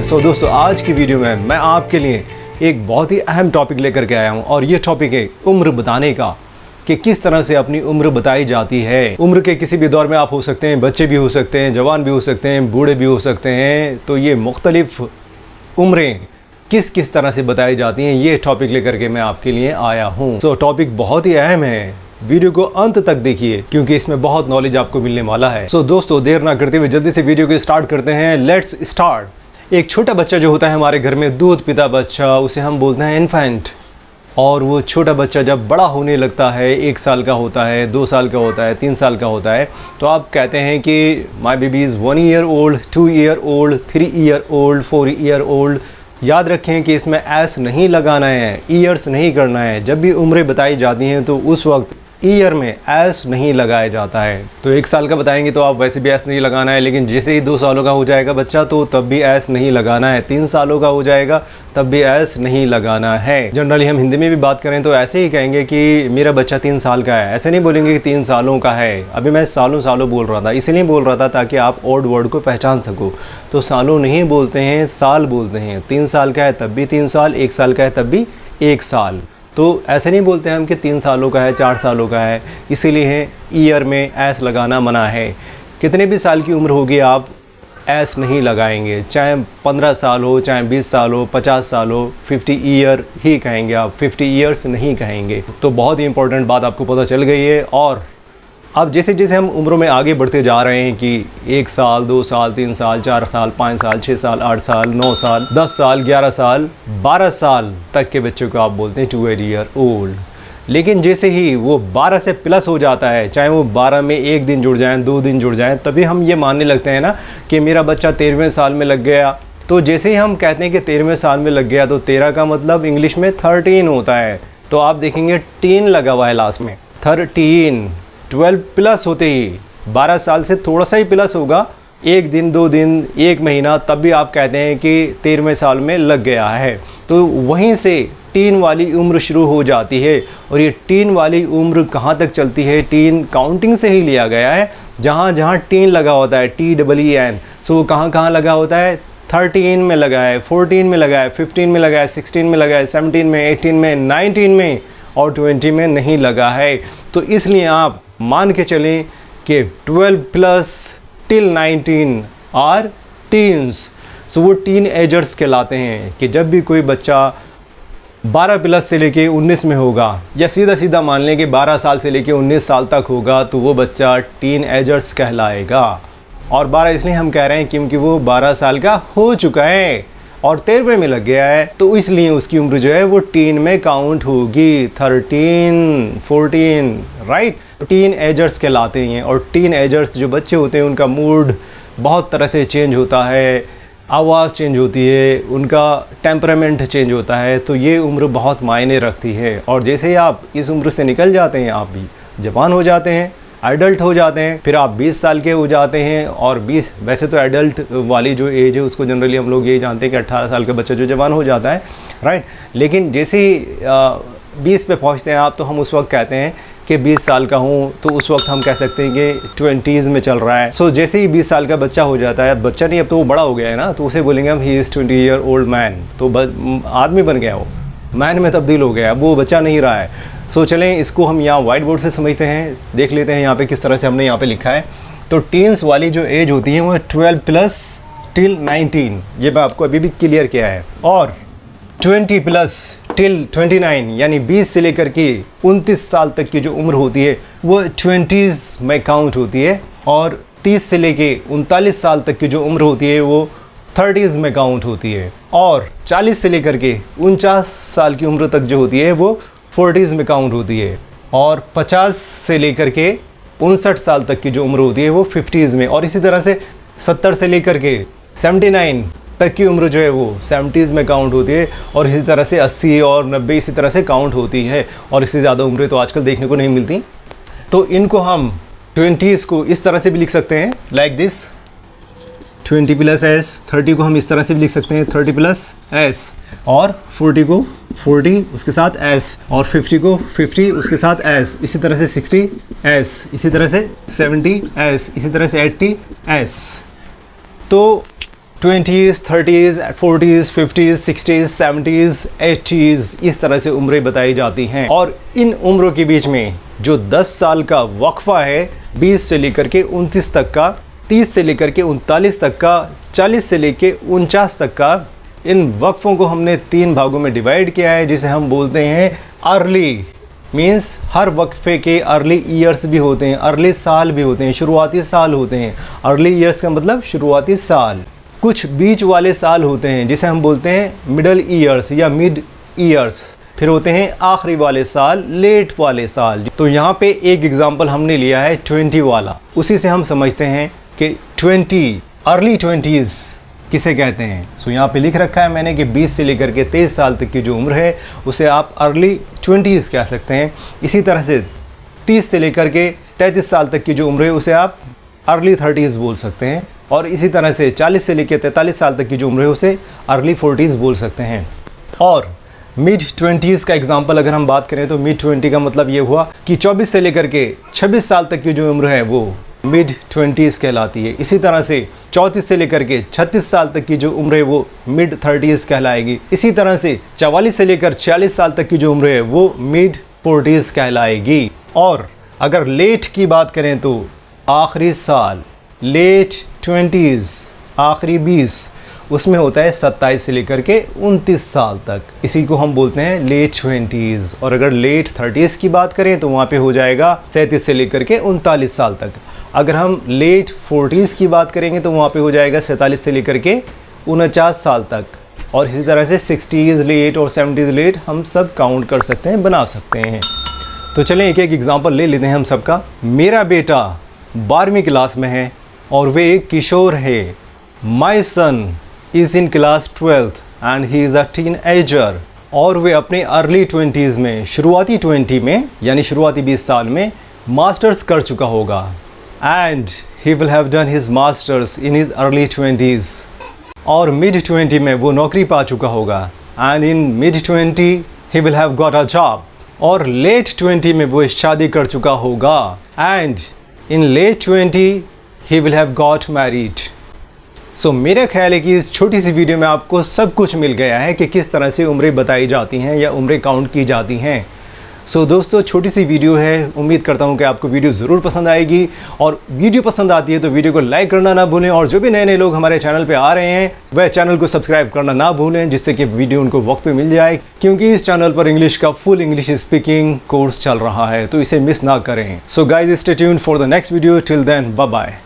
सो दोस्तों, आज की वीडियो में मैं आपके लिए एक बहुत ही अहम टॉपिक लेकर के आया हूँ और ये टॉपिक है उम्र बताने का, कि किस तरह से अपनी उम्र बताई जाती है। उम्र के किसी भी दौर में आप हो सकते हैं, बच्चे भी हो सकते हैं, जवान भी हो सकते हैं, बूढ़े भी हो सकते हैं। तो ये मुख्तलिफ उम्रें किस किस तरह से बताई जाती हैं, ये टॉपिक लेकर के मैं आपके लिए आया हूँ। सो टॉपिक बहुत ही अहम है, वीडियो को अंत तक देखिए क्योंकि इसमें बहुत नॉलेज आपको मिलने वाला है। सो दोस्तों, देर ना करते हुए जल्दी से वीडियो को स्टार्ट करते हैं। Let's start. एक छोटा बच्चा जो होता है हमारे घर में, दूध पीता बच्चा, उसे हम बोलते हैं इन्फेंट। और वो छोटा बच्चा जब बड़ा होने लगता है, 1 साल का होता है, 2 साल का होता है, 3 साल का होता है, तो आप कहते हैं कि my baby is 1 year old, 2 year old, 3 year old, 4 year old. याद रखें कि इसमें एस नहीं लगाना है, ईयर्स नहीं करना है। जब भी उम्रें बताई जाती हैं तो उस वक्त ईयर में एस नहीं लगाया जाता है। तो 1 साल का बताएंगे तो आप वैसे भी एस नहीं लगाना है, लेकिन जैसे ही 2 सालों का हो जाएगा बच्चा तो तब भी एस नहीं लगाना है। 3 सालों का हो जाएगा तब भी एस नहीं लगाना है। जनरली हम हिंदी में भी बात करें तो ऐसे ही कहेंगे कि मेरा बच्चा 3 साल का है, ऐसे नहीं बोलेंगे कि 3 सालों का है। अभी मैं सालों बोल रहा था, इसलिए बोल रहा था ताकि आप ऑड वर्ड को पहचान सको। तो सालों नहीं बोलते हैं, साल बोलते हैं। 3 साल का है तब भी 3 साल, 1 साल का है तब भी 1 साल। तो ऐसे नहीं बोलते हैं हम कि 3 सालों का है, 4 सालों का है, इसीलिए है ईयर में एस लगाना मना है। कितने भी साल की उम्र होगी आप एस नहीं लगाएंगे, चाहे 15 साल हो, चाहे 20 साल हो, 50 साल हो, 50 ईयर ही कहेंगे आप, 50 ईयर्स नहीं कहेंगे। तो बहुत ही इंपॉर्टेंट बात आपको पता चल गई है। और अब जैसे जैसे हम उम्रों में आगे बढ़ते जा रहे हैं कि 1 साल, 2 साल, 3 साल, 4 साल, 5 साल, 6 साल, 8 साल, 9 साल, 10 साल, 11 साल, 12 साल तक के बच्चों को आप बोलते हैं 2 ईयर ओल्ड। लेकिन जैसे ही वो 12 से प्लस हो जाता है, चाहे वो 12 में 1 दिन जुड़ जाएँ, 2 दिन जुड़ जाएँ, तभी हम ये मानने लगते हैं ना कि मेरा बच्चा 13वें साल में लग गया। तो जैसे ही हम कहते हैं कि 13वें साल में लग गया, तो 13 का मतलब इंग्लिश में 13 होता है। तो आप देखेंगे टीन लगा हुआ है लास्ट में, 13। 12 प्लस होते ही 12 साल से थोड़ा सा ही प्लस होगा, 1 दिन, 2 दिन, 1 महीना, तब भी आप कहते हैं कि 13वें साल में लग गया है। तो वहीं से टीन वाली उम्र शुरू हो जाती है। और ये टीन वाली उम्र कहाँ तक चलती है? टीन काउंटिंग से ही लिया गया है। जहाँ जहाँ टीन लगा होता है, TEEN, सो वो कहाँ कहाँ लगा होता है? 13 में लगा है, 14 में लगा है, 15 में लगा है, 16 में लगा है, 17 में, 18 में, 19 में और 20 में नहीं लगा है। तो इसलिए आप मान के चलें कि 12 प्लस टिल 19 आर टीन्स। सो वो टीन एजर्स कहलाते हैं। कि जब भी कोई बच्चा 12 प्लस से लेके 19 में होगा, या सीधा मान लें कि 12 साल से लेके 19 साल तक होगा, तो वो बच्चा टीन एजर्स कहलाएगा। और 12 इसलिए हम कह रहे हैं क्योंकि वो 12 साल का हो चुका है और 13वें में लग गया है, तो इसलिए उसकी उम्र जो है वो टीन में काउंट होगी। 13, 14, राइट। टीन एजर्स कहलाते हैं। और टीन एजर्स जो बच्चे होते हैं उनका मूड बहुत तरह से चेंज होता है, आवाज़ चेंज होती है, उनका टेम्परामेंट चेंज होता है। तो ये उम्र बहुत मायने रखती है। और जैसे ही आप इस उम्र से निकल जाते हैं, आप भी जवान हो जाते हैं, एडल्ट हो जाते हैं, फिर आप 20 साल के हो जाते हैं। और 20 वैसे तो एडल्ट वाली जो एज है उसको जनरली हम लोग ये जानते हैं कि 18 साल का बच्चा जो जवान हो जाता है, राइट। लेकिन जैसे ही 20 पे पहुंचते हैं आप, तो हम उस वक्त कहते हैं कि 20 साल का हूँ, तो उस वक्त हम कह सकते हैं कि 20s में चल रहा है। सो जैसे ही 20 साल का बच्चा हो जाता है, बच्चा नहीं, अब तो वो बड़ा हो गया है ना, तो उसे बोलेंगे हम he is 20 year old man. तो आदमी बन गया, वो मैन में तब्दील हो गया, अब वो बच्चा नहीं रहा है। सो चलें इसको हम यहाँ वाइट बोर्ड से समझते हैं, देख लेते हैं यहाँ पे किस तरह से हमने यहाँ पे लिखा है। तो टीन्स वाली जो एज होती है वो 12 प्लस टिल 19, ये मैं आपको अभी भी क्लियर किया है। और 20 प्लस टिल 29 यानी 20 से लेकर के 29 साल तक की जो उम्र होती है वो 20s में काउंट होती है। और 30 से लेके 39 साल तक की जो उम्र होती है वो 30s में काउंट होती है। और 40 से लेकर के 49 साल की उम्र तक जो होती है वो 40s में काउंट होती है। और 50 से लेकर के 59 साल तक की जो उम्र होती है वो 50s में। और इसी तरह से 70 से लेकर के 79 तक की उम्र जो है वो 70s में काउंट होती है। और इसी तरह से 80 और 90 इसी तरह से काउंट होती है। और इससे ज़्यादा उम्रें तो आजकल देखने को नहीं मिलती। तो इनको हम 20s को इस तरह से भी लिख सकते हैं, लाइक दिस 20 प्लस एस, 30 को हम इस तरह से भी लिख सकते हैं 30 प्लस एस, और 40 को 40 उसके साथ एस, और 50 को 50 उसके साथ एस, इसी तरह से 60 एस, इसी तरह से 70 एस, इसी तरह से 80 एस। तो 20s, 30s, 40s, 50s, 60s, 70s, 80s इस तरह से उम्रें बताई जाती हैं। और इन उम्रों के बीच में जो 10 साल का वक्फा है, 20 से लेकर के 29 तक का, 30 से लेकर के 39 तक का, 40 से लेकर 49 तक का, इन वक्फों को हमने 3 भागों में डिवाइड किया है, जिसे हम बोलते हैं अर्ली। मीन्स हर वक्फे के अर्ली ईयर्स भी होते हैं, अर्ली साल भी होते हैं, शुरुआती साल होते हैं। अर्ली ईयर्स का मतलब शुरुआती साल। कुछ बीच वाले साल होते हैं जिसे हम बोलते हैं मिडल ईयर्स या मिड ईयर्स। फिर होते हैं आखिरी वाले साल, लेट वाले साल। तो यहाँ पे एक एग्जांपल हमने लिया है 20 वाला, उसी से हम समझते हैं कि 20 अर्ली 20s किसे कहते हैं। सो यहाँ पे लिख रखा है मैंने कि 20 से लेकर के 23 साल तक की जो उम्र है उसे आप अर्ली 20s कह सकते हैं। इसी तरह से 30 से लेकर के 33 साल तक की जो उम्र है उसे आप अर्ली 30s बोल सकते हैं। और इसी तरह से 40 से लेकर 43 साल तक की जो उम्र है उसे अर्ली 40s बोल सकते हैं। और मिड 20s का एग्जांपल अगर हम बात करें तो मिड 20 का मतलब ये हुआ कि 24 से लेकर के 26 साल तक की जो उम्र है वो मिड 20s कहलाती है। इसी तरह से 34 से लेकर के 36 साल तक की जो उम्र है वो मिड 30s कहलाएगी। इसी तरह से 44 से लेकर 46 साल तक की जो उम्र है वो मिड 40s कहलाएगी। और अगर लेट की बात करें तो आखिरी साल, लेट 20s, आखिरी 20, उसमें होता है 27 से लेकर के 29 साल तक, इसी को हम बोलते हैं लेट 20s। और अगर लेट 30s की बात करें तो वहाँ पे हो जाएगा 37 से लेकर के 39 साल तक। अगर हम लेट 40s की बात करेंगे तो वहाँ पे हो जाएगा 47 से लेकर के 49 साल तक। और इसी तरह से 60s लेट और 70s लेट हम सब काउंट कर सकते हैं, बना सकते हैं। तो चलें एक एक एग्जांपल ले लेते हैं हम सबका। मेरा बेटा 12वीं क्लास में है और वे एक किशोर है। My son is in class 12th and he is a teenager. और वे अपने अर्ली 20s में, शुरुआती 20 में यानी शुरुआती 20 साल में मास्टर्स कर चुका होगा। And he will have done his masters in his early 20s। और मिड 20 में वो नौकरी पा चुका होगा। And in mid 20 he will have got a job. और लेट 20 में वो शादी कर चुका होगा। And in late 20 he will have got married. So मेरा ख्याल है कि इस छोटी सी वीडियो में आपको सब कुछ मिल गया है कि किस तरह से उम्रें बताई जाती हैं या उम्रें काउंट की जाती हैं। सो दोस्तों छोटी सी वीडियो है, उम्मीद करता हूँ कि आपको वीडियो ज़रूर पसंद आएगी। और वीडियो पसंद आती है तो वीडियो को लाइक करना ना भूलें। और जो भी नए नए लोग हमारे चैनल पे आ रहे हैं वह चैनल को सब्सक्राइब करना ना भूलें, जिससे कि वीडियो उनको वक्त पे मिल जाए, क्योंकि इस चैनल पर इंग्लिश का फुल इंग्लिश स्पीकिंग कोर्स चल रहा है, तो इसे मिस ना करें। So guys stay tuned for the next video. Till then bye bye.